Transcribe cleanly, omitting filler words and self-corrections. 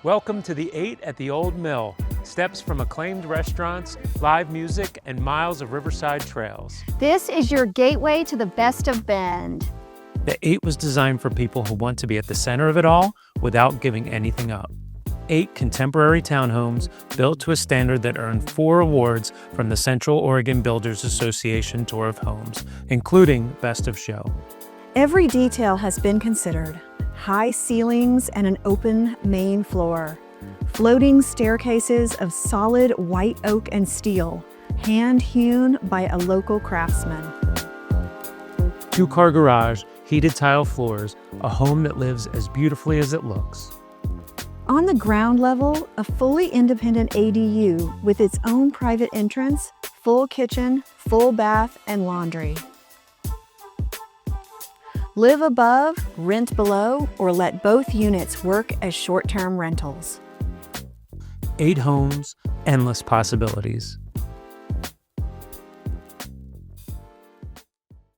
Welcome to the 8 at the Old Mill. Steps from acclaimed restaurants, live music, and miles of riverside trails. This is your gateway to the best of Bend. The 8 was designed for people who want to be at the center of it all without giving anything up. 8 contemporary townhomes built to a standard that earned 4 awards from the Central Oregon Builders Association Tour of Homes, including Best of Show. Every detail has been considered. High ceilings and an open main floor. Floating staircases of solid white oak and steel, hand-hewn by a local craftsman. 2-car garage, heated tile floors, a home that lives as beautifully as it looks. On the ground level, a fully independent ADU with its own private entrance, full kitchen, full bath, and laundry. Live above, rent below, or let both units work as short-term rentals. 8 homes, endless possibilities.